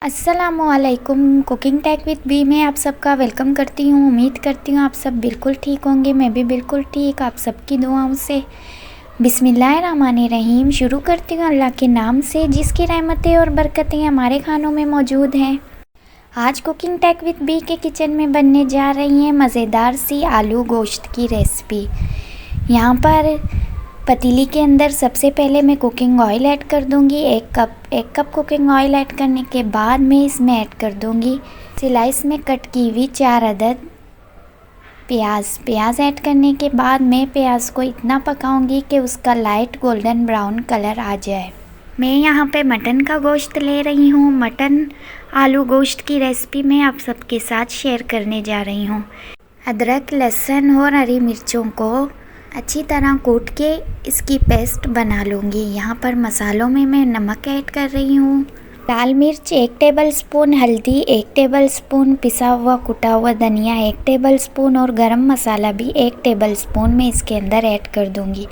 अस्सलामुअलैकुम। Cooking take with B में आप सबका वेलकम करती हूँ। उम्मीद करती हूँ आप सब बिल्कुल ठीक होंगे। मैं भी बिल्कुल ठीक, आप सबकी दुआओं से। बिस्मिल्लाहिर्रहमानिर्रहीम। शुरू करती हूँ अल्लाह के नाम से, जिसकी रहमतें और बरकतें हमारे खानों में मौजूद हैं। आज कुकिंग टेक विद बी के किचन में बनने जा रही है मज़ेदार सी आलू गोश्त की रेसिपी। यहाँ पर पतीली के अंदर सबसे पहले मैं कुकिंग ऑयल ऐड कर दूंगी। एक कप कुकिंग ऑयल ऐड करने के बाद मैं इसमें ऐड कर दूंगी स्लाइस में कट की हुई 4 अदद प्याज ऐड करने के बाद मैं प्याज को इतना पकाऊंगी कि उसका लाइट गोल्डन ब्राउन कलर आ जाए। मैं यहाँ पे मटन का गोश्त ले रही हूँ। मटन आलू गोश्त की रेसिपी मैं आप सबके साथ शेयर करने जा रही हूँ। अदरक, लहसुन और हरी मिर्चों को अच्छी तरह कूट के इसकी पेस्ट बना लूँगी। यहाँ पर मसालों में मैं नमक ऐड कर रही हूँ, लाल मिर्च 1 टेबलस्पून, हल्दी 1 टेबलस्पून, पिसा हुआ कुटा हुआ धनिया 1 टेबलस्पून और गरम मसाला भी 1 टेबलस्पून मैं इसके अंदर ऐड कर दूँगी।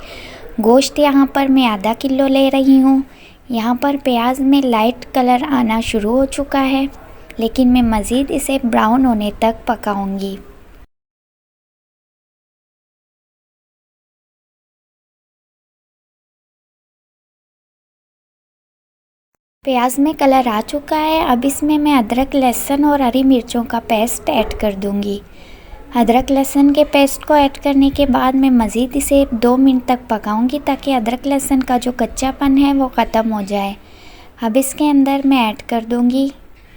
गोश्त यहाँ पर मैं आधा किलो ले रही हूँ। यहाँ पर प्याज में लाइट कलर आना शुरू हो चुका है, लेकिन मैं मज़ीद इसे ब्राउन होने तक पकाऊँगी। प्याज में कलर आ चुका है। अब इसमें मैं अदरक, लहसुन और हरी मिर्चों का पेस्ट ऐड कर दूंगी। अदरक लहसुन के पेस्ट को ऐड करने के बाद मैं मज़ीद इसे 2 मिनट तक पकाऊंगी ताकि अदरक लहसुन का जो कच्चापन है वो ख़त्म हो जाए। अब इसके अंदर मैं ऐड कर दूंगी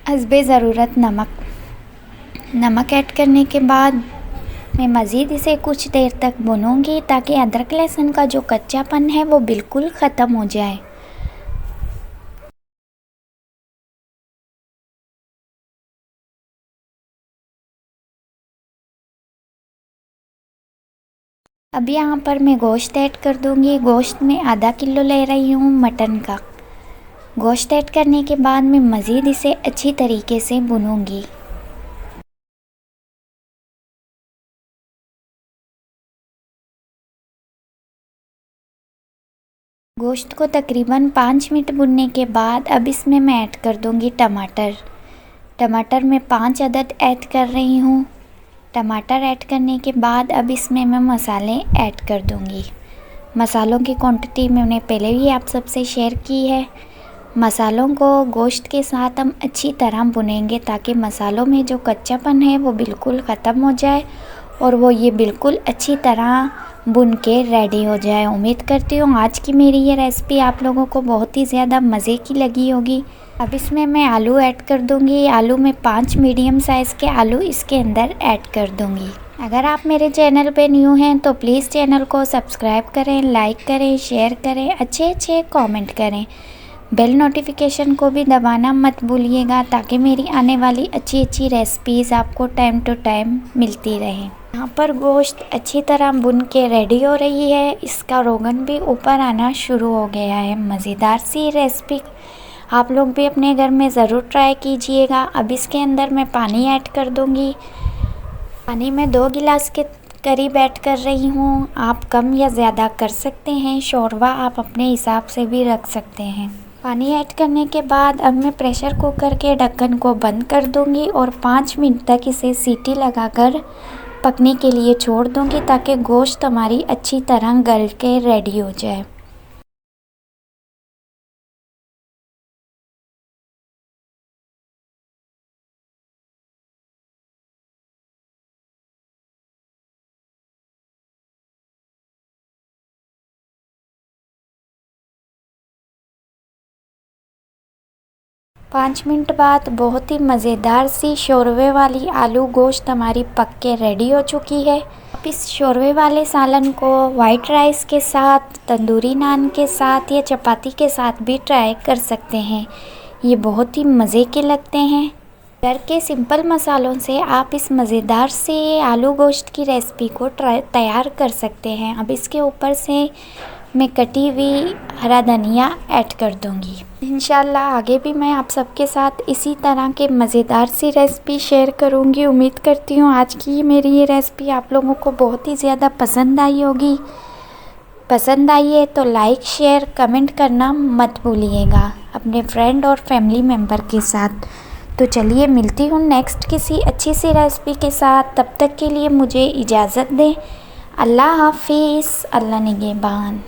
हस्बे ज़रूरत नमक ऐड करने के बाद मैं मज़ीद इसे कुछ देर तक भूनूंगी ताकि अदरक लहसुन का जो कच्चापन है वो बिल्कुल ख़त्म हो जाए। अब यहाँ पर मैं गोश्त ऐड कर दूँगी। गोश्त में आधा किलो ले रही हूँ मटन का। गोश्त ऐड करने के बाद मैं मज़ीद इसे अच्छी तरीके से भूनूंगी। गोश्त को तकरीबन 5 मिनट भुनने के बाद अब इसमें मैं ऐड कर दूँगी टमाटर मैं 5 अदद ऐड कर रही हूँ। टमाटर ऐड करने के बाद अब इसमें मैं मसाले ऐड कर दूंगी। मसालों की क्वांटिटी मैंने पहले भी आप सबसे शेयर की है। मसालों को गोश्त के साथ हम अच्छी तरह भुनेंगे ताकि मसालों में जो कच्चापन है वो बिल्कुल ख़त्म हो जाए और वो ये बिल्कुल अच्छी तरह भुन के रेडी हो जाए। उम्मीद करती हूँ आज की मेरी ये रेसिपी आप लोगों को बहुत ही ज़्यादा मज़े की लगी होगी। अब इसमें मैं आलू ऐड कर दूंगी। आलू में 5 मीडियम साइज़ के आलू इसके अंदर ऐड कर दूंगी। अगर आप मेरे चैनल पे न्यू हैं तो प्लीज़ चैनल को सब्सक्राइब करें, लाइक करें, शेयर करें, अच्छे कमेंट करें। बेल नोटिफिकेशन को भी दबाना मत भूलिएगा ताकि मेरी आने वाली अच्छी रेसिपीज़ आपको टाइम टू टाइम मिलती रहें। यहाँ पर गोश्त अच्छी तरह भुन के रेडी हो रही है। इसका रोगन भी ऊपर आना शुरू हो गया है। मज़ेदार सी रेसिपी आप लोग भी अपने घर में ज़रूर ट्राई कीजिएगा। अब इसके अंदर मैं पानी ऐड कर दूंगी। पानी में 2 गिलास के करीब ऐड कर रही हूँ। आप कम या ज़्यादा कर सकते हैं। शोरबा आप अपने हिसाब से भी रख सकते हैं। पानी ऐड करने के बाद अब मैं प्रेशर कुकर के ढक्कन को बंद कर दूंगी और 5 मिनट तक इसे सीटी लगाकर पकने के लिए छोड़ दूंगी ताकि गोश्त हमारी अच्छी तरह गल के रेडी हो जाए। पाँच मिनट बाद बहुत ही मज़ेदार सी शोरवे वाली आलू गोश्त हमारी पक के रेडी हो चुकी है। आप इस शोरवे वाले सालन को वाइट राइस के साथ, तंदूरी नान के साथ या चपाती के साथ भी ट्राई कर सकते हैं। ये बहुत ही मज़े के लगते हैं। घर के सिंपल मसालों से आप इस मज़ेदार से आलू गोश्त की रेसिपी को तैयार कर सकते हैं। अब इसके ऊपर से मैं कटी हुई हरा धनिया ऐड कर दूंगी। इंशाल्लाह आगे भी मैं आप सबके साथ इसी तरह के मज़ेदार सी रेसिपी शेयर करूंगी। उम्मीद करती हूँ आज की मेरी ये रेसिपी आप लोगों को बहुत ही ज़्यादा पसंद आई होगी। पसंद आई है तो लाइक, शेयर, कमेंट करना मत भूलिएगा अपने फ्रेंड और फैमिली मेम्बर के साथ। तो चलिए मिलती हूँ नेक्स्ट किसी अच्छी सी रेसिपी के साथ। तब तक के लिए मुझे इजाज़त दें। अल्लाह हाफिज़। अल्लाह निगहबान।